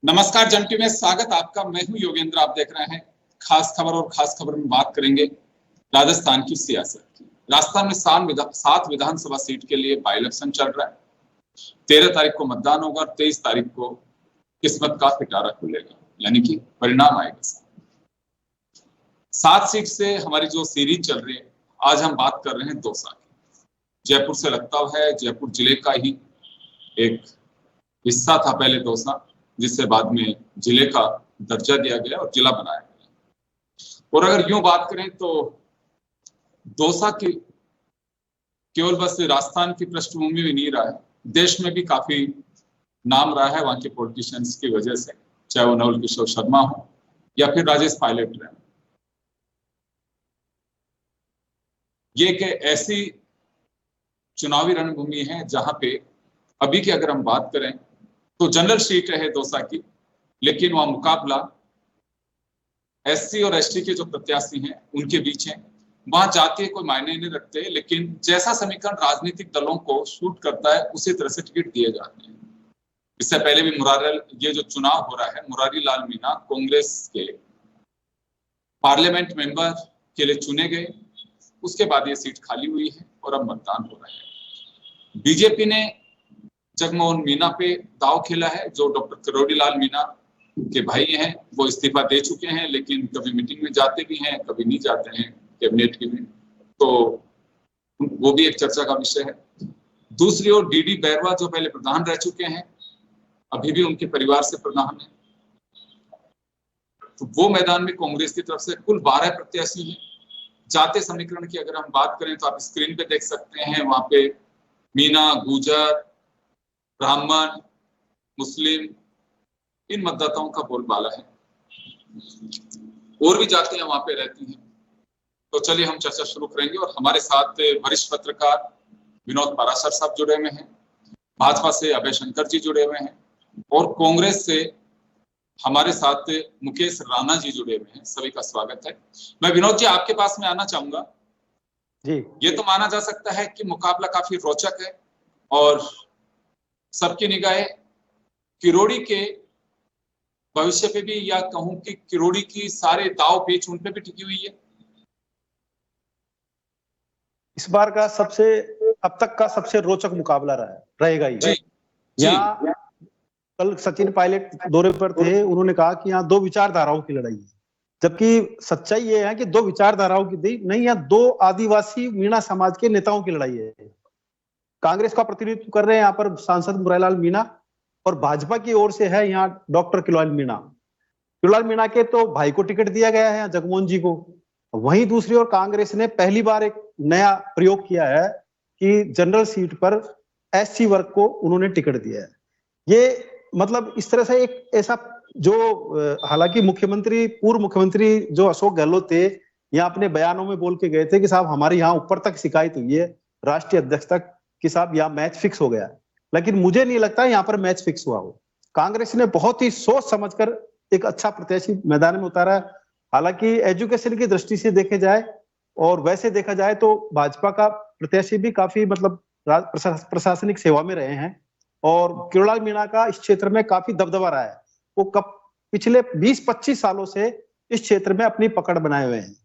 नमस्कार जंटी में स्वागत आपका। मैं हूं योगेंद्र। आप देख रहे हैं खास खबर, और खास खबर में बात करेंगे राजस्थान की सियासत की। राजस्थान में 7 विधानसभा सीट के लिए बाई इलेक्शन चल रहा है। 13 तारीख को मतदान होगा और 23 तारीख को किस्मत का पिटारा खुलेगा, यानी कि परिणाम आएगा। 7 सीट से हमारी जो सीरीज चल रही है, आज हम बात कर रहे हैं दौसा की। जयपुर से लगता है, जयपुर जिले का ही एक हिस्सा था पहले दौसा, जिससे बाद में जिले का दर्जा दिया गया और जिला बनाया गया। और अगर यूं बात करें तो दौसा की केवल बस राजस्थान की पृष्ठभूमि में नहीं रहा है, देश में भी काफी नाम रहा है वहां के पॉलिटिशियंस की वजह से, चाहे वो नवल किशोर शर्मा हो या फिर राजेश पायलट रहे। ये एक ऐसी चुनावी रणभूमि है जहां पे अभी की अगर हम बात करें तो जनरल सीट है दौसा की, लेकिन वहां मुकाबला एससी और एसटी के जो प्रत्याशी हैं उनके बीच है। वहां जातीय कोई मायने नहीं रखते, लेकिन जैसा समीकरण राजनीतिक दलों को सूट करता है उसी तरह से टिकट दिए जाते हैं। इससे पहले भी ये जो चुनाव हो रहा है, मुरारी लाल मीणा कांग्रेस के पार्लियामेंट मेंबर के लिए चुने गए। उसके बाद ये सीट खाली हुई है और अब मतदान हो रहा है। बीजेपी ने जगमोहन मीणा पे दाव खेला है, जो डॉक्टर किरोड़ी लाल मीणा के भाई हैं। वो इस्तीफा दे चुके हैं, लेकिन कभी मीटिंग में जाते भी हैं, कभी नहीं जाते हैं कैबिनेट की भी, तो वो भी एक चर्चा का विषय है। दूसरी ओर डीडी बैरवा, जो पहले प्रधान रह चुके हैं, अभी भी उनके परिवार से प्रधान है, तो वो मैदान में कांग्रेस की तरफ से कुल 12 प्रत्याशी हैं। जातीय समीकरण की अगर हम बात करें तो आप स्क्रीन पे देख सकते हैं, वहां पे मीणा, गुर्जर, ब्राह्मण, मुस्लिम, इन मतदाताओं का बोलबाला है। और भी जातियां वहां पे रहती हैं। तो चलिए हम चर्चा शुरू करेंगे, और हमारे साथ वरिष्ठ पत्रकार विनोद पाराशर साहब जुड़े हुए हैं, भाजपा से अभय शंकर जी जुड़े हुए हैं, और कांग्रेस से हमारे साथ मुकेश राणा जी जुड़े हुए हैं। सभी का स्वागत है। मैं विनोद जी आपके पास में आना चाहूंगा जी। ये तो माना जा सकता है कि मुकाबला काफी रोचक है और सबकी निगाहें किरोड़ी के भविष्य पे भी, या कहूं कि किरोड़ी की सारे दाव पेच उन पे भी टिकी हुई है। इस बार का अब तक का सबसे रोचक मुकाबला रहेगा ही। यहाँ कल सचिन पायलट दौरे पर थे, उन्होंने कहा कि यहाँ 2 विचारधाराओं की लड़ाई है, जबकि सच्चाई ये है कि 2 विचारधाराओं की नहीं, यहाँ 2 आदिवासी मीणा समाज के नेताओं की लड़ाई है। कांग्रेस का प्रतिनिधित्व कर रहे हैं यहाँ पर सांसद मुरारीलाल मीणा, और भाजपा की ओर से है यहाँ डॉक्टर किरोड़ी मीणा। किरोड़ी मीणा के तो भाई को टिकट दिया गया है, जगमोहन जी को। वहीं दूसरी ओर कांग्रेस ने पहली बार एक नया प्रयोग किया है कि जनरल सीट पर एससी वर्ग को उन्होंने टिकट दिया है। ये मतलब इस तरह से एक ऐसा जो हालांकि पूर्व मुख्यमंत्री जो अशोक गहलोत थे, यहाँ अपने बयानों में बोल के गए थे कि साहब हमारी यहाँ ऊपर तक शिकायत हुई है, राष्ट्रीय अध्यक्ष तक, कि साहब यहाँ मैच फिक्स हो गया है। लेकिन मुझे नहीं लगता यहाँ पर मैच फिक्स हुआ हो। कांग्रेस ने बहुत ही सोच समझकर एक अच्छा प्रत्याशी मैदान में उतारा है। हालांकि एजुकेशन की दृष्टि से देखे जाए और वैसे देखा जाए तो भाजपा का प्रत्याशी भी काफी मतलब प्रशासनिक सेवा में रहे हैं, और किरोड़ी मीणा का इस क्षेत्र में काफी दबदबा रहा है। वो पिछले 20-25 सालों से इस क्षेत्र में अपनी पकड़ बनाए हुए हैं।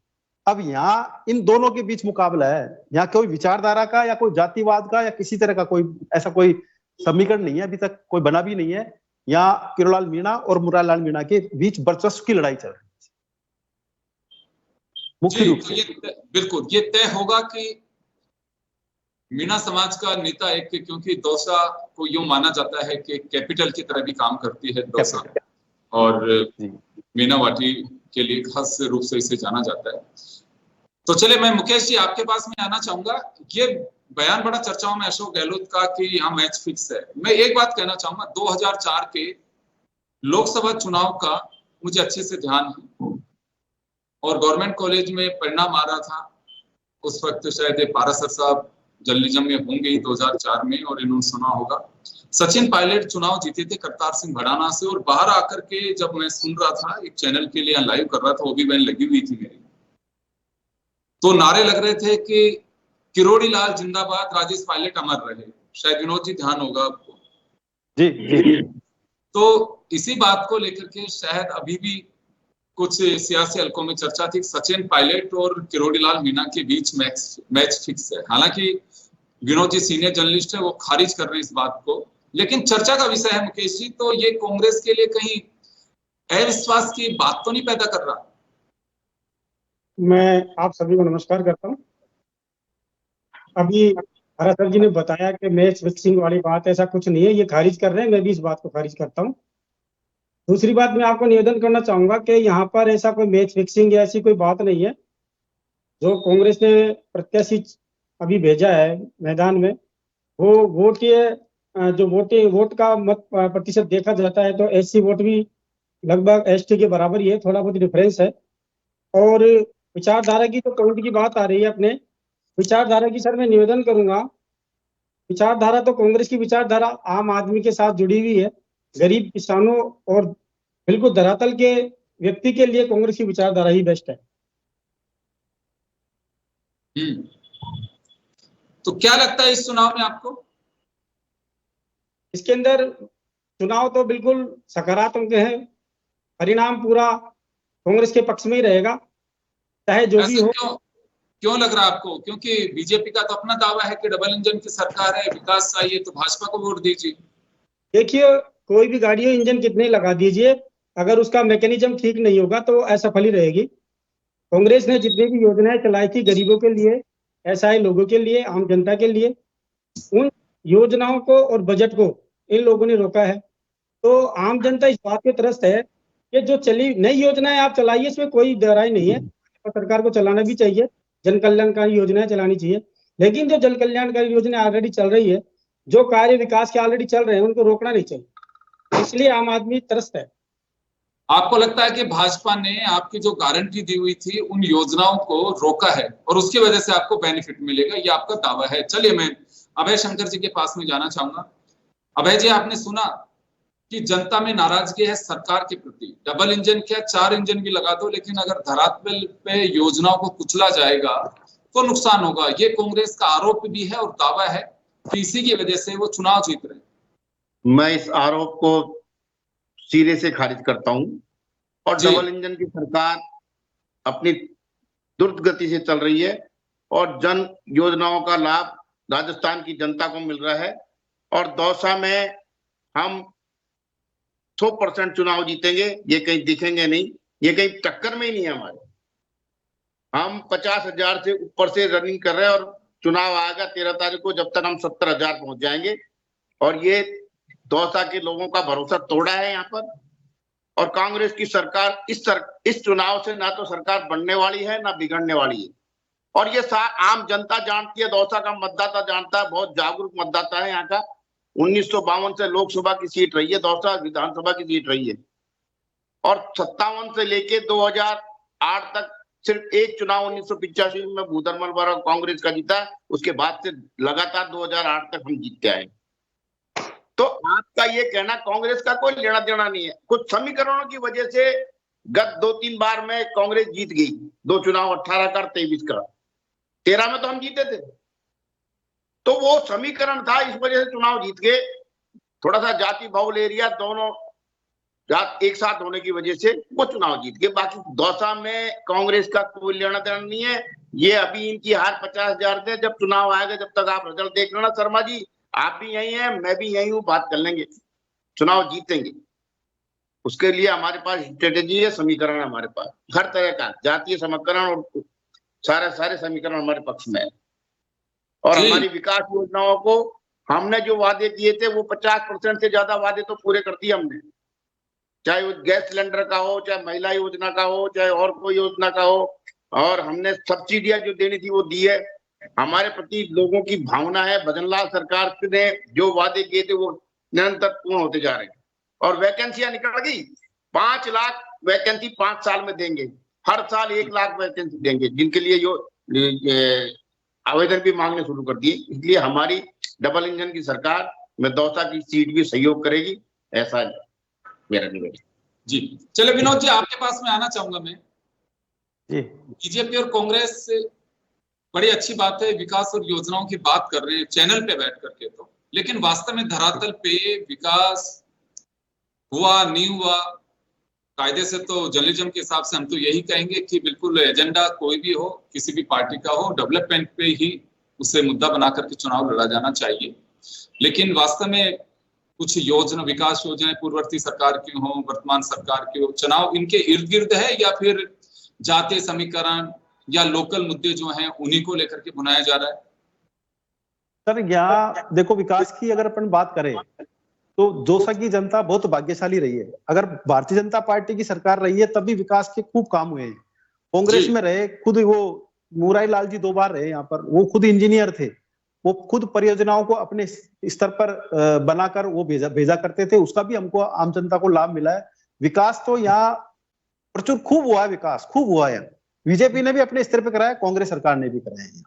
अब यहाँ इन दोनों के बीच मुकाबला है। यहाँ कोई विचारधारा का या कोई जातिवाद का या किसी तरह का कोई समीकरण नहीं है, अभी तक कोई बना भी नहीं है। यहाँ किरोड़ी मीणा और मुरारीलाल मीणा के बीच वर्चस्व की लड़ाई चल रही है मुख्य रूप से। बिल्कुल ये तय होगा कि मीणा समाज का नेता एक, क्योंकि दौसा को यूं माना जाता है कि कैपिटल की तरह भी काम करती है दौसा, और मीणा वाटी के लिए खास रूप से इसे जाना जाता है। तो चले मैं मुकेश जी आपके पास में आना चाहूंगा। ये बयान बड़ा चर्चाओं में अशोक गहलोत का कि यहाँ मैच फिक्स है। मैं एक बात कहना चाहूंगा, 2004 के लोकसभा चुनाव का मुझे अच्छे से ध्यान है, और गवर्नमेंट कॉलेज में परिणाम आ रहा था उस वक्त। शायद पाराशर साहब जर्नलिज्म में होंगे 2004 में, और इन्होंने सुना होगा सचिन पायलट चुनाव जीते थे करतार सिंह भड़ाना से, और बाहर आकर के जब मैं सुन रहा था, एक चैनल के लिए लाइव कर रहा था, वो भी वैन लगी हुई थी मेरी, तो नारे लग रहे थे कि किरोड़ी लाल जिंदाबाद, राजेश पायलट अमर रहे। शायद विनोद जी ध्यान होगा आपको। जी। तो इसी बात को लेकर के शायद अभी भी कुछ सियासी हलकों में चर्चा थी, सचिन पायलट और किरोड़ीलाल मीणा के बीच मैच फिक्स है। हालांकि विनोद जी सीनियर जर्नलिस्ट है, वो खारिज कर रहे हैं इस बात को, लेकिन चर्चा का विषय है मुकेश जी। तो ये कांग्रेस के लिए कहीं अविश्वास की बात तो नहीं पैदा कर रहा? मैं आप सभी को नमस्कार करता हूँ। अभी हरा सर जी ने बताया कि मैच फिक्सिंग वाली बात, ऐसा कुछ नहीं है, ये खारिज कर रहे हैं, मैं भी इस बात को खारिज करता हूँ। दूसरी बात, मैं आपको निवेदन करना चाहूंगा कि यहाँ पर ऐसा कोई मैच फिक्सिंग या ऐसी कोई बात नहीं है। जो कांग्रेस ने प्रत्याशी अभी भेजा है मैदान में, वो वोट जो वोट का मत प्रतिशत देखा जाता है तो एससी वोट भी लगभग एसटी के बराबर ही है, थोड़ा बहुत डिफरेंस है। और विचारधारा की तो काउंट की बात आ रही है अपने विचारधारा की, सर मैं निवेदन करूंगा, विचारधारा तो कांग्रेस की विचारधारा आम आदमी के साथ जुड़ी हुई है, गरीब किसानों और बिल्कुल धरातल के व्यक्ति के लिए कांग्रेस की विचारधारा ही बेस्ट है। तो क्या लगता है इस चुनाव में आपको? इसके अंदर चुनाव तो बिल्कुल सकारात्मक है, परिणाम पूरा कांग्रेस के पक्ष में ही रहेगा, चाहे जो भी हो। क्यों लग रहा है आपको? क्योंकि बीजेपी का तो अपना दावा है कि डबल इंजन की सरकार है, विकास चाहिए, तो भाजपा को वोट दीजिए। देखिए, कोई भी गाड़ी हो, इंजन कितने लगा दीजिए, अगर उसका मैकेनिज्म ठीक नहीं होगा तो असफल ही रहेगी। कांग्रेस ने जितनी भी योजनाएं चलाई थी गरीबों के लिए, असहाय लोगों के लिए, आम जनता के लिए, उन योजनाओं को और बजट को इन लोगों ने रोका है। तो आम जनता इस बात पे त्रस्त है कि जो चली नई योजनाएं आप चलाइए, इसमें कोई दोहराई नहीं है, सरकार को चलाना भी चाहिए, जन कल्याणकारी योजनाएं चलानी चाहिए, लेकिन जो जन कल्याणकारी योजना ऑलरेडी चल रही है, जो कार्य विकास के ऑलरेडी चल रहे हैं, उनको रोकना नहीं चाहिए। इसलिए आम आदमी त्रस्त है। आपको लगता है कि भाजपा ने आपकी जो गारंटी दी हुई थी उन योजनाओं को रोका है और उसकी वजह से आपको बेनिफिट मिलेगा, ये आपका दावा है? चलिए मैं अभय शंकर जी के पास में जाना चाहूंगा। अभय जी, आपने सुना कि जनता में नाराजगी है सरकार के प्रति, डबल इंजन क्या 4 इंजन भी लगा दो, लेकिन अगर धरातल पे योजनाओं को कुचला जाएगा तो नुकसान होगा। ये कांग्रेस का आरोप भी है और दावा है कि इसी की वजह से वो चुनाव जीत रहे हैं। मैं इस आरोप को सिरे से खारिज करता हूं। और डबल इंजन की सरकार अपनी द्रुत गति से चल रही है और जन योजनाओं का लाभ राजस्थान की जनता को मिल रहा है। और दौसा में हम 100% चुनाव जीतेंगे, ये कहीं दिखेंगे नहीं, ये कहीं टक्कर में ही नहीं है हमारे। हम 50,000 से ऊपर से रनिंग कर रहे हैं और चुनाव आएगा 13 तारीख को, जब तक हम 70,000 पहुंच जाएंगे। और ये दौसा के लोगों का भरोसा तोड़ा है यहाँ पर। और कांग्रेस की सरकार इस चुनाव से ना तो सरकार बनने वाली है ना बिगड़ने वाली है। और ये आम जनता जानती है, दौसा का मतदाता जानता है, बहुत जागरूक मतदाता है यहाँ का। 1952 से लोकसभा की सीट रही है, दौसा विधानसभा की सीट रही है। और 57 से लेके 2008 तक सिर्फ एक चुनाव 1985 में भूधरमल द्वारा कांग्रेस का जीता, उसके बाद से लगातार 2008 तक हम जीतते आए। तो आपका ये कहना कांग्रेस का कोई लेना देना नहीं है। कुछ समीकरणों की वजह से गत 2-3 बार में कांग्रेस जीत गई, 2 चुनाव 18 का 23 का, 13 में तो हम जीते थे। तो वो समीकरण था, इस वजह से चुनाव जीत गए। थोड़ा सा जाति बाहुल एरिया, दोनों जात एक साथ होने की वजह से वो चुनाव जीत गए। बाकी दौसा में कांग्रेस का कोई लेना देना नहीं है। ये अभी इनकी हार 50,000 से, जब चुनाव आएगा जब तक आप रिजल्ट देख लेना। शर्मा जी आप भी यही हैं, मैं भी यही हूँ, बात कर लेंगे, चुनाव जीतेंगे। उसके लिए हमारे पास स्ट्रेटेजी है, समीकरण है हमारे पास, हर तरह का जातीय समीकरण और सारे समीकरण हमारे पक्ष में है। और हमारी विकास योजनाओं को हमने जो वादे किए थे वो 50% से ज्यादा वादे तो पूरे कर दिए हमने, चाहे वो गैस सिलेंडर का हो, चाहे महिला योजना का हो, चाहे और कोई योजना का हो। और हमने सब्सिडियां जो देनी थी वो दी है। हमारे प्रति लोगों की भावना है, भजनलाल सरकार ने जो वादे किए थे वो निरंतर पूर्ण होते जा रहे हैं। और वैकेंसियां निकल गई, 5 लाख वैकेंसी 5 साल में देंगे, हर साल 1 लाख वैकेंसी देंगे, जिनके लिए आवेदन भी मांगने शुरू कर दिए। इसलिए हमारी डबल इंजन की सरकार में दौसा की सीट भी सहयोग करेगी, ऐसा मेरा निवेदन। जी चलो विनोद जी, आपके पास में आना चाहूंगा मैं। बीजेपी और कांग्रेस बड़ी अच्छी बात है, विकास और योजनाओं की बात कर रहे हैं चैनल पे बैठ करके, तो लेकिन वास्तव में धरातल पे विकास हुआ नहीं हुआ, कायदे से तो जर्नलिज्म के हिसाब से हम तो यही कहेंगे कि बिल्कुल एजेंडा कोई भी हो, किसी भी पार्टी का हो, डेवलपमेंट पे ही उसे मुद्दा बना करके चुनाव लड़ा जाना चाहिए। लेकिन वास्तव में कुछ योजना, विकास योजनाएं पूर्ववर्ती सरकार की हो, वर्तमान सरकार की हो, चुनाव इनके इर्द गिर्द है या फिर जातीय समीकरण या लोकल मुद्दे जो हैं उन्हीं को लेकर के बनाया जा रहा है? सर यहाँ देखो, विकास की अगर अपन बात करें तो दौसा की जनता बहुत भाग्यशाली रही है। अगर भारतीय जनता पार्टी की सरकार रही है तब भी विकास के खूब काम हुए हैं। कांग्रेस में रहे, खुद वो मुरारी लाल जी 2 बार रहे यहाँ पर, वो खुद इंजीनियर थे, वो खुद परियोजनाओं को अपने स्तर पर बनाकर वो भेजा करते थे, उसका भी हमको आम जनता को लाभ मिला है। विकास तो यहाँ प्रचुर खूब हुआ है, विकास खूब हुआ है। बीजेपी ने भी अपने स्तर पर कराया, कांग्रेस सरकार ने भी कराया है,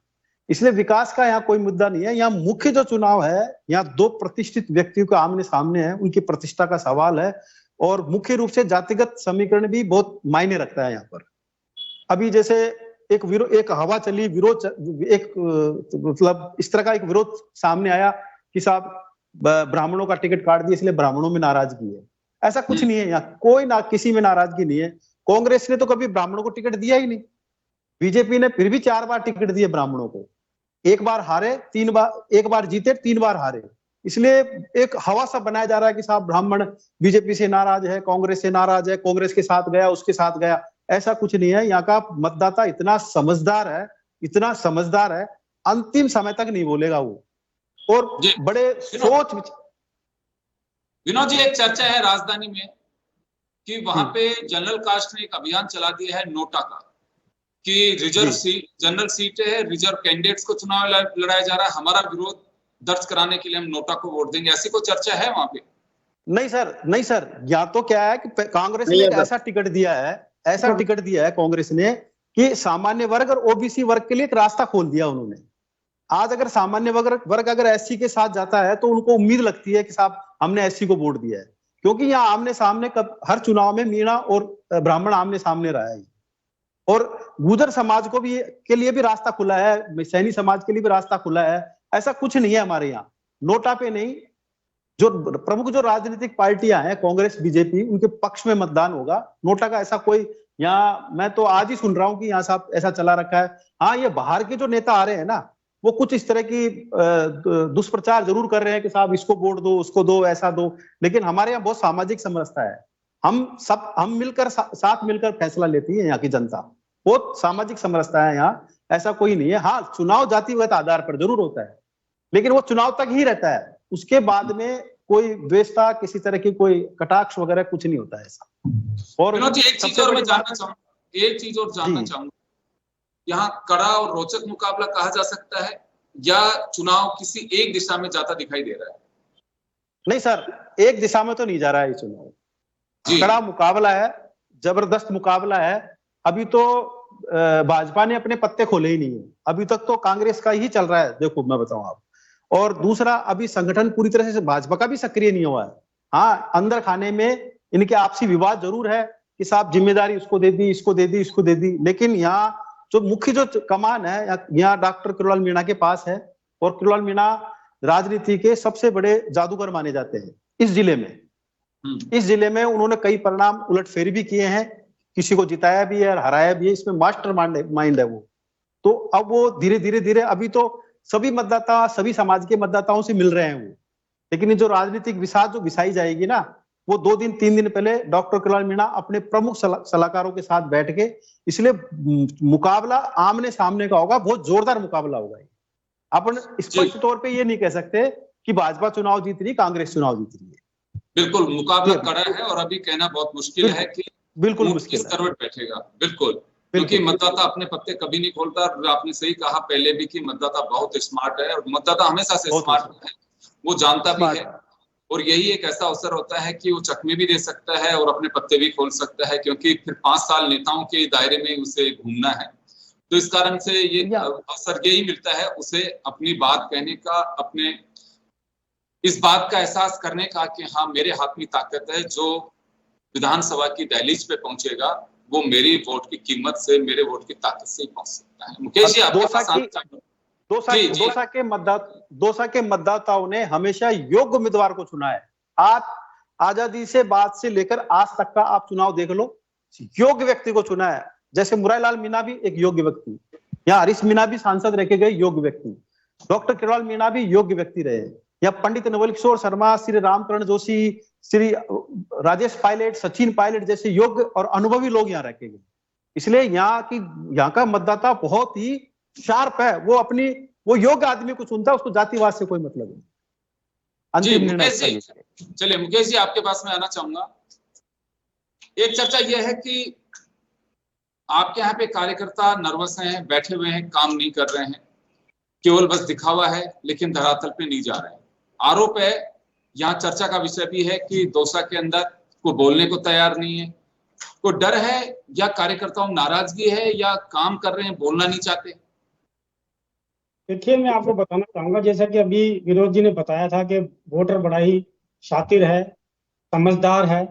इसलिए विकास का यहाँ कोई मुद्दा नहीं है। यहाँ मुख्य जो चुनाव है, यहाँ 2 प्रतिष्ठित व्यक्तियों के आमने सामने है, उनकी प्रतिष्ठा का सवाल है, और मुख्य रूप से जातिगत समीकरण भी बहुत मायने रखता है यहाँ पर। अभी जैसे एक हवा चली, विरोध, एक मतलब इस तरह का एक विरोध सामने आया कि साहब ब्राह्मणों का टिकट काट दिया इसलिए ब्राह्मणों में नाराजगी है। ऐसा कुछ नहीं है, यहाँ कोई किसी में नाराजगी नहीं है। कांग्रेस ने तो कभी ब्राह्मणों को टिकट दिया ही नहीं, बीजेपी ने फिर भी 4 बार टिकट दिए ब्राह्मणों को, 1 बार हारे, 3 बार, 1 बार जीते, 3 बार हारे। इसलिए एक हवा सा बनाया जा रहा है कि साहब ब्राह्मण बीजेपी से नाराज है, कांग्रेस से नाराज है, कांग्रेस के साथ गया, उसके साथ गया। ऐसा कुछ नहीं है। यहाँ का मतदाता इतना समझदार है, इतना समझदार है, अंतिम समय तक नहीं बोलेगा वो, और बड़े सोच। विनोद जी, एक चर्चा है राजधानी में कि वहां पे जनरल कास्ट ने एक अभियान चला दिया है नोटा का, कि रिजर्व सीट, जनरल सीटें है, रिजर्व कैंडिडेट्स को चुनाव लड़ाया जा रहा है, हमारा विरोध दर्ज कराने के लिए हम नोटा को वोट देंगे, ऐसी कोई चर्चा है वहां पे? नहीं सर, नहीं सर, यहाँ तो क्या है कि कांग्रेस ने ऐसा टिकट दिया है, ऐसा टिकट दिया है कांग्रेस ने कि सामान्य वर्ग और ओबीसी वर्ग के लिए एक रास्ता खोल दिया उन्होंने। आज अगर सामान्य वर्ग अगर एससी के साथ जाता है तो उनको उम्मीद लगती है कि साहब हमने एससी को वोट दिया है, क्योंकि यहाँ आमने सामने हर चुनाव में मीणा और ब्राह्मण आमने सामने रहा है, और गुर्जर समाज को भी के लिए भी रास्ता खुला है, सैनी समाज के लिए भी रास्ता खुला है। ऐसा कुछ नहीं है हमारे यहाँ, नोटा पे नहीं। जो प्रमुख जो राजनीतिक पार्टियां हैं, कांग्रेस, बीजेपी, उनके पक्ष में मतदान होगा। नोटा का ऐसा कोई, यहाँ मैं तो आज ही सुन रहा हूँ कि यहाँ साहब ऐसा चला रखा है। हाँ, ये बाहर के जो नेता आ रहे हैं ना, वो कुछ इस तरह की दुष्प्रचार जरूर कर रहे हैं कि साहब इसको वोट दो, उसको दो, ऐसा दो, लेकिन हमारे यहाँ बहुत सामाजिक समरसता है। हम मिलकर साथ मिलकर फैसला लेती है यहाँ की जनता, बहुत सामाजिक समरसता है यहाँ, ऐसा कोई नहीं है। हाँ, चुनाव जातिगत आधार पर जरूर होता है, लेकिन वो चुनाव तक ही रहता है, उसके बाद में कोई द्वेषता, किसी तरह की कोई कटाक्ष वगैरह कुछ नहीं होता है ऐसा। और एक चीज और मैं जानना चाहूंगा, यहाँ कड़ा और रोचक मुकाबला कहा जा सकता है या चुनाव किसी एक दिशा में जाता दिखाई दे रहा है? नहीं सर, एक दिशा में तो नहीं जा रहा है ये चुनाव, कड़ा मुकाबला है, जबरदस्त मुकाबला है। अभी तो भाजपा ने अपने पत्ते खोले ही नहीं है, अभी तक तो कांग्रेस का ही चल रहा है, देखो मैं बताऊं आप। और दूसरा, अभी संगठन पूरी तरह से भाजपा का भी सक्रिय नहीं हुआ है। हाँ, अंदर खाने में इनके आपसी विवाद जरूर है कि साहब जिम्मेदारी उसको दे दी, इसको दे दी, इसको दे दी, लेकिन यहाँ जो मुख्य जो कमान है यहाँ डॉक्टर किरोड़लाल मीणा के पास है, और किरोड़लाल मीणा राजनीति के सबसे बड़े जादूगर माने जाते हैं इस जिले में। इस जिले में उन्होंने कई परिणाम उलटफेर भी किए हैं, किसी को जिताया भी है, हराया भी है, इसमें मास्टर माइंड है वो। तो अब वो धीरे धीरे अभी तो सभी मतदाता, सभी समाज के मतदाताओं से मिल रहे हैं वो, लेकिन जो राजनीतिक विसाद जो विसाई जाएगी ना, वो 2 दिन 3 दिन पहले डॉक्टर किरोड़लाल मीणा अपने प्रमुख सलाहकारों के साथ बैठ के, इसलिए मुकाबला आमने सामने का होगा, बहुत जोरदार मुकाबला होगा। अपन स्पष्ट तौर पे ये नहीं कह सकते कि भाजपा चुनाव जीत रही, कांग्रेस चुनाव जीत रही है। बिल्कुल मुकाबला कड़ा है, और अभी कहना बहुत मुश्किल है कि बिल्कुल मुश्किल करवट बैठेगा। बिल्कुल, क्योंकि मतदाता अपने पत्ते कभी नहीं खोलता। आपने सही कहा पहले भी कि मतदाता बहुत स्मार्ट है, और मतदाता हमेशा से स्मार्ट है, वो जानता भी है, और यही एक ऐसा अवसर होता है कि वो चकमे भी दे सकता है और अपने पत्ते भी खोल सकता है, क्योंकि फिर 5 साल नेताओं के दायरे में उसे घूमना है। तो इस कारण से ये अवसर यही मिलता है उसे अपनी बात कहने का, अपने इस बात का एहसास करने का कि हाँ, मेरे हाथ में ताकत है, जो विधानसभा की दहलीज पे पहुंचेगा वो मेरी वोट की कीमत से, मेरे वोट की ताकत से ही पहुंच सकता है। मुकेश जी, आपके पास दौसा के मतदाताओं ने हमेशा योग्य उम्मीदवार को चुना है। आज आजादी से बाद से लेकर आज तक का आप चुनाव देख लो, योग्य व्यक्ति को चुना है। जैसे मुरारीलाल मीणा भी एक योग्य व्यक्ति, या हरीश मीणा भी सांसद रखे गए योग्य व्यक्ति, डॉक्टर किरोड़लाल मीणा भी योग्य व्यक्ति रहे, या पंडित नवल किशोर शर्मा, श्री रामकरण जोशी, श्री राजेश पायलट, सचिन पायलट जैसे योग्य और अनुभवी लोग यहाँ रखे गए। इसलिए यहाँ का मतदाता बहुत ही शार्प है, वो योग्य आदमी को चुनता है, उसको जातिवाद से कोई मतलब नहीं। अंतिम निर्णय। चलिए मुकेश जी, आपके पास में आना चाहूंगा। एक चर्चा यह है कि आपके यहाँ पे कार्यकर्ता नर्वस हैं, बैठे हुए हैं, काम नहीं कर रहे हैं, केवल बस दिखावा है, लेकिन धरातल पे नहीं जा रहे हैं। आरोप है, यहाँ चर्चा का विषय भी है कि दौसा के अंदर कोई बोलने को तैयार नहीं है। कोई डर है या कार्यकर्ताओं में नाराजगी है या काम कर रहे हैं, बोलना नहीं चाहते? देखिए, मैं आपको बताना चाहूंगा, जैसा कि अभी विनोद जी ने बताया था कि वोटर बड़ा ही शातिर है, समझदार है।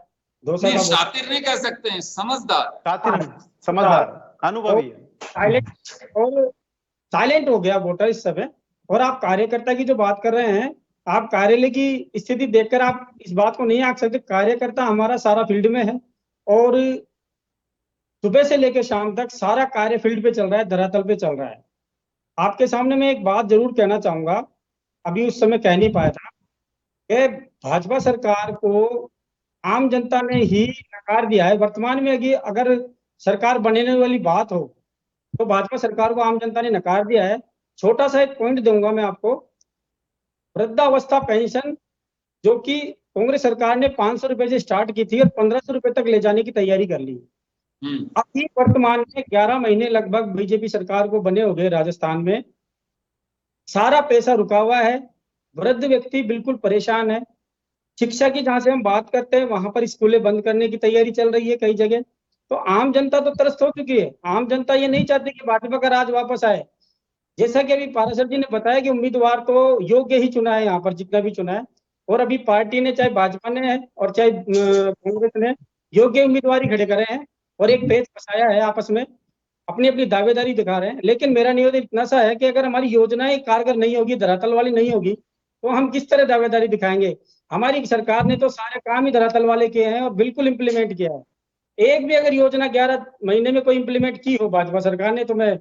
दौसा का शातिर नहीं कह सकते हैं, समझदार, अनुभवी है, साइलेंट हो गया वोटर इस समय। और आप कार्यकर्ता की जो बात कर रहे हैं, आप कार्यालय की स्थिति देखकर आप इस बात को नहीं आंक सकते। कार्यकर्ता हमारा सारा फील्ड में है और सुबह से लेकर शाम तक सारा कार्य फील्ड पे चल रहा है, धरातल पे चल रहा है। आपके सामने मैं एक बात जरूर कहना चाहूंगा, अभी उस समय कह नहीं पाया था, कि भाजपा सरकार को आम जनता ने ही नकार दिया है। वर्तमान में अगर सरकार बनने वाली बात हो तो भाजपा सरकार को आम जनता ने नकार दिया है। छोटा सा एक पॉइंट दूंगा मैं आपको, वृद्धावस्था पेंशन जो कि कांग्रेस सरकार ने 500 रुपए से स्टार्ट की थी और 1500 रुपए तक ले जाने की तैयारी कर ली। अभी वर्तमान में 11 महीने लगभग बीजेपी सरकार को बने हो गए राजस्थान में, सारा पैसा रुका हुआ है, वृद्ध व्यक्ति बिल्कुल परेशान है। शिक्षा की जहां से हम बात करते हैं वहां पर स्कूलें बंद करने की तैयारी चल रही है कई जगह। तो आम जनता तो त्रस्त हो चुकी है। आम जनता ये नहीं चाहती कि भाजपा का राज वापस आए। जैसा कि अभी पाराशर जी ने बताया कि उम्मीदवार तो योग्य ही चुना है यहाँ पर, जितना भी चुना है, और अभी पार्टी ने, चाहे भाजपा ने है और चाहे कांग्रेस ने, योग्य उम्मीदवार ही खड़े करे हैं और एक पेच फंसाया है, आपस में अपनी अपनी दावेदारी दिखा रहे हैं। लेकिन मेरा निवेदन इतना सा है कि अगर हमारी योजनाएं कारगर नहीं होगी, धरातल वाली नहीं होगी, तो हम किस तरह दावेदारी दिखाएंगे। हमारी सरकार ने तो सारे काम ही धरातल वाले किए हैं और बिल्कुल इंप्लीमेंट किया है। एक भी अगर योजना 11 महीने में कोई इंप्लीमेंट की हो भाजपा सरकार ने, तो मैं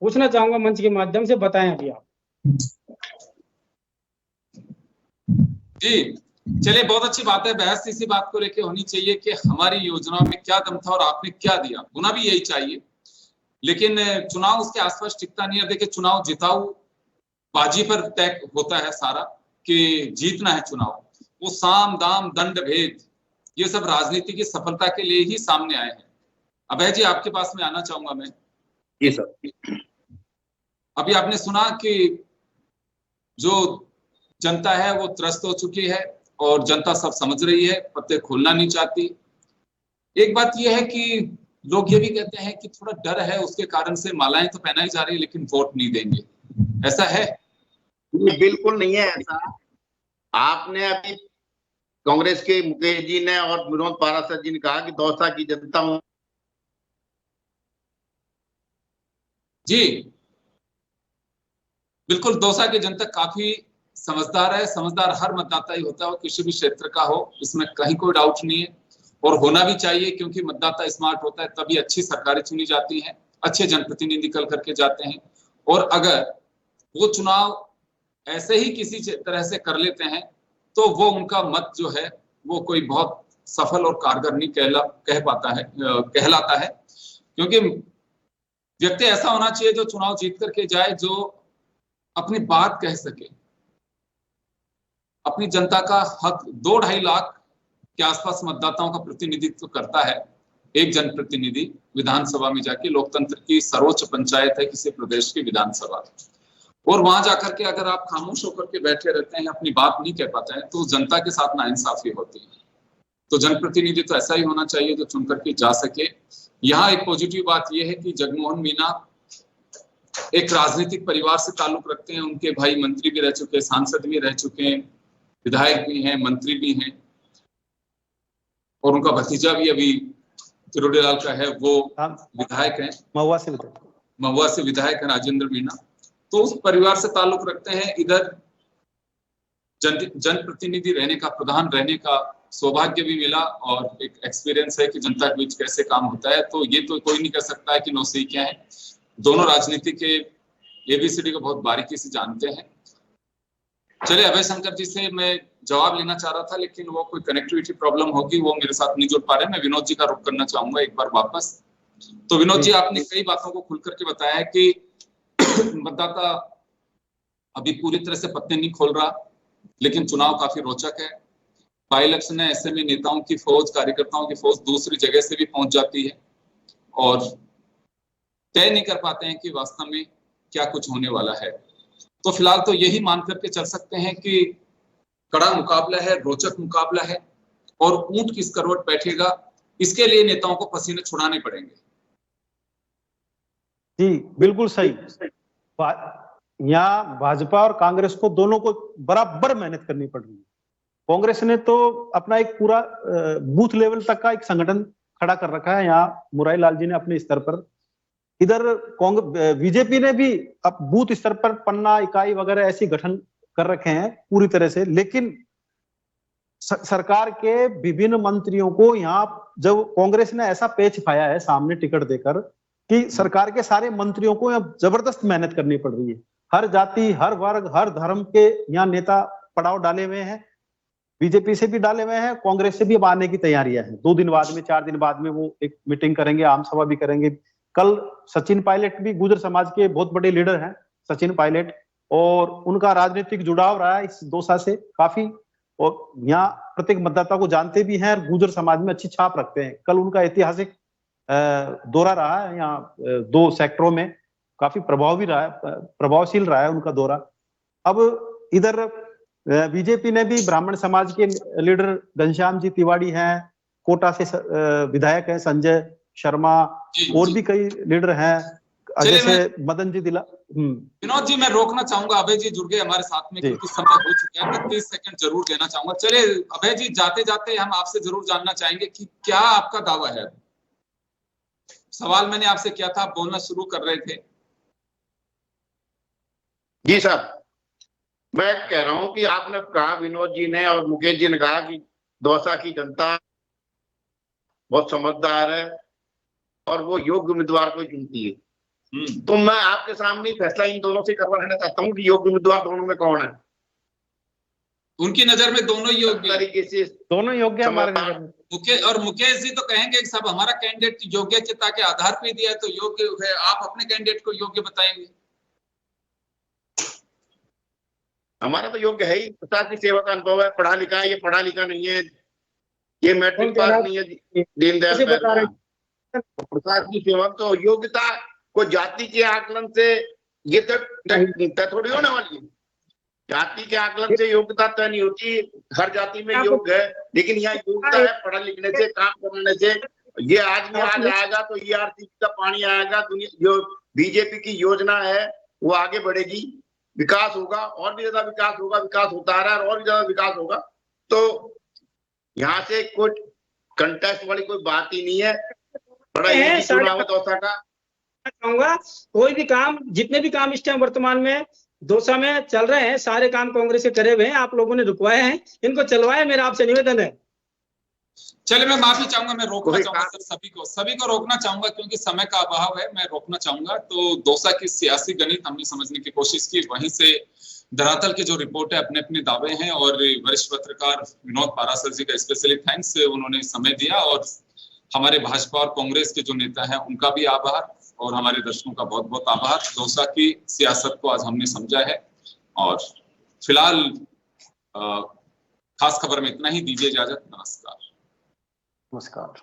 पूछना चाहूंगा मंच के माध्यम से, बताएं अभी आप। जी चलिए, बहुत अच्छी बात है। बहस इसी बात को लेकर होनी चाहिए कि हमारी योजनाओं में क्या दम था और आपने क्या दिया, होना भी यही चाहिए। लेकिन चुनाव उसके आसपास टिकता नहीं है। देखिए, चुनाव जिताऊ बाजी पर तय होता है सारा, कि जीतना है चुनाव। वो साम दाम दंड भेद, ये सब राजनीति की सफलता के लिए ही सामने आए हैं। अभय जी, आपके पास में आना चाहूंगा मैं। जी सर। अभी आपने सुना कि जो जनता है वो त्रस्त हो चुकी है और जनता सब समझ रही है, पत्ते खोलना नहीं चाहती। एक बात यह है कि लोग ये भी कहते हैं कि थोड़ा डर है, उसके कारण से मालाएं तो पहनाई जा रही है लेकिन वोट नहीं देंगे, ऐसा है? बिल्कुल नहीं है ऐसा। आपने अभी कांग्रेस के मुकेश जी ने और विनोद पाराशर जी ने कहा कि दौसा की जनता जी बिल्कुल, दौसा की जनता काफी समझदार है। समझदार हर मतदाता ही होता है, वो किसी भी क्षेत्र का हो, इसमें कहीं कोई डाउट नहीं है। और होना भी चाहिए, क्योंकि मतदाता स्मार्ट होता है तभी अच्छी सरकारें चुनी जाती हैं, अच्छे जनप्रतिनिधि निकल करके जाते हैं। और अगर वो चुनाव ऐसे ही किसी तरह से कर लेते हैं तो वो उनका मत जो है वो कोई बहुत सफल और कारगर नहीं कहलाता है। क्योंकि व्यक्ति ऐसा होना चाहिए जो चुनाव जीत करके जाए, जो अपनी बात कह सके, अपनी जनता का हक 2-2.5 लाख के आसपास मतदाताओं का प्रतिनिधित्व करता है एक जनप्रतिनिधि विधानसभा में जाके। लोकतंत्र की सर्वोच्च पंचायत है किसी प्रदेश की विधानसभा, और वहां जाकर के अगर आप खामोश होकर के बैठे रहते हैं, अपनी बात नहीं कह पाते हैं, तो जनता के साथ नाइंसाफी होती है। तो जनप्रतिनिधि तो ऐसा ही होना चाहिए जो चुन करके जा सके। यहाँ एक पॉजिटिव बात यह है कि जगमोहन मीणा एक राजनीतिक परिवार से ताल्लुक रखते हैं। उनके भाई मंत्री भी रह चुके हैं, सांसद भी रह चुके हैं, विधायक भी हैं, मंत्री भी हैं, और उनका भतीजा भी अभी किरोड़ीलाल का है, वो विधायक है, महुआ से विधायक है राजेंद्र मीणा। तो उस परिवार से ताल्लुक रखते हैं। इधर जनप्रतिनिधि रहने का, प्रधान रहने का सौभाग्य भी मिला और एक एक्सपीरियंस है कि जनता के बीच कैसे काम होता है। तो ये तो कोई नहीं कह सकता है कि नौसिखियां क्या है। दोनों राजनीति के एबीसीडी को बहुत बारीकी से जानते हैं। चलिए, अभय शंकर जी से मैं जवाब लेना चाह रहा था, लेकिन वो कोई कनेक्टिविटी प्रॉब्लम होगी, वो मेरे साथ नहीं जुड़ पा रहे। मैं विनोद जी का रुख करना चाहूंगा एक बार वापस। तो विनोद जी, आपने कई बातों को खुल करके बताया कि मतदाता अभी पूरी तरह से पत्ते नहीं खोल रहा, लेकिन चुनाव काफी रोचक है। बाई इलेक्शन है, ऐसे में नेताओं की फौज, कार्यकर्ताओं की फौज दूसरी जगह से भी पहुंच जाती है और तय नहीं कर पाते हैं कि वास्तव में क्या कुछ होने वाला है। तो फिलहाल तो यही मान करके चल सकते हैं कि कड़ा मुकाबला है, रोचक मुकाबला है और ऊंट किस करवट बैठेगा, इसके लिए नेताओं को पसीने छुड़ाने पड़ेंगे। जी बिल्कुल सही। यहाँ भाजपा और कांग्रेस को दोनों को बराबर मेहनत करनी पड़ रही है। कांग्रेस ने तो अपना एक पूरा बूथ लेवल तक का एक संगठन खड़ा कर रखा है। यहाँ मुरारी लाल जी ने अपने स्तर पर, इधर बीजेपी ने भी अब बूथ स्तर पर पन्ना इकाई वगैरह ऐसी गठन कर रखे हैं पूरी तरह से। लेकिन सरकार के विभिन्न मंत्रियों को यहाँ जब कांग्रेस ने ऐसा पेच पाया है सामने टिकट देकर कि सरकार के सारे मंत्रियों को यहाँ जबरदस्त मेहनत करनी पड़ रही है। हर जाति, हर वर्ग, हर धर्म के यहाँ नेता पड़ाव डाले हुए हैं। बीजेपी से भी डाले हुए हैं, कांग्रेस से भी अब आने की तैयारियां हैं। 2 दिन बाद में, 4 दिन बाद में वो एक मीटिंग करेंगे, आम सभा भी करेंगे। कल सचिन पायलट भी गुर्जर समाज के बहुत बड़े लीडर हैं, सचिन पायलट, और उनका राजनीतिक जुड़ाव रहा है इस दौसा से काफी, और यहाँ प्रत्येक मतदाता को जानते भी हैं और गुर्जर समाज में अच्छी छाप रखते हैं। कल उनका ऐतिहासिक दौरा रहा है यहाँ 2 सेक्टरों में, काफी प्रभावी रहा है, प्रभावशील रहा है उनका दौरा। अब इधर बीजेपी ने भी ब्राह्मण समाज के लीडर घनश्याम जी तिवारी हैं, कोटा से विधायक हैं संजय शर्मा, और भी कई लीडर हैं, जैसे मदन जी दिला। विनोद जी, मैं रोकना चाहूंगा, अभय जी जुड़ गए हमारे साथ में क्योंकि समय हो चुका है। 30 सेकंड जरूर देना चाहूंगा। चलिए अभय जी, जाते जाते हम आपसे जरूर जानना चाहेंगे कि क्या आपका दावा है। सवाल मैंने आपसे किया था, आप बोलना शुरू कर रहे थे। जी साहब, मैं कह रहा हूं कि आपने कहा, विनोद जी ने और मुकेश जी ने कहा कि दौसा की जनता बहुत समझदार है और वो योग्य उम्मीदवार को चुनती है। तो मैं आपके सामने फैसला इन दोनों से करवाना चाहता हूँ कि योग्य उम्मीदवार दोनों में कौन है। उनकी नजर में दोनों योग्य तरीके से दोनों योग्य हमारे नजर में। मुकेश जी तो कहेंगे कि साहब हमारा कैंडिडेट योग्यता के आधार पर दिया है तो योग्य है, आप अपने कैंडिडेट को योग्य बताएंगे। हमारा तो योग्य है ही, प्रशासनिक की सेवा का अनुभव है, पढ़ा लिखा है, ये पढ़ा लिखा नहीं है, ये मैट्रिक पास नहीं है, दीनदयाल प्रशासनिक की सेवा। तो योग्यता को जाति के आकलन से ये तय थोड़ी होने वाली है। जाति के आकलन से योग्यता तय नहीं होती, हर जाति में योग्य है, लेकिन यहाँ योग्यता है पढ़ लिखने से, काम करने से। ये आदमी आज आएगा तो ERCP का पानी आएगा, जो बीजेपी की योजना है वो आगे बढ़ेगी, विकास होगा, और भी ज्यादा विकास होगा, विकास होता आ रहा है और भी ज्यादा विकास होगा। तो यहाँ से कुछ कंटेस्ट वाली कोई बात ही नहीं है। बड़ा ही चुनाव है दौसा का। कहूंगा कोई भी काम, जितने भी काम इस टाइम वर्तमान में दौसा में चल रहे हैं, सारे काम कांग्रेस के करे हुए हैं, आप लोगों ने रुकवाए हैं, इनको चलवाए, मेरा आपसे निवेदन है। चलिए, मैं माफी चाहूंगा, मैं रोकना चाहूंगा सर, सभी को रोकना चाहूंगा क्योंकि समय का अभाव है, मैं रोकना चाहूंगा। तो दौसा की सियासी गणित हमने समझने की कोशिश की, वहीं से धरातल की जो रिपोर्ट है, अपने अपने दावे हैं, और वरिष्ठ पत्रकार विनोद पारासर जी का स्पेशली थैंक्स, उन्होंने समय दिया, और हमारे भाजपा और कांग्रेस के जो नेता हैं उनका भी आभार, और हमारे दर्शकों का बहुत बहुत आभार। दौसा की सियासत को आज हमने समझा है, और फिलहाल खास खबर में इतना ही। दीजिए इजाजत, नमस्कार। नमस्कार।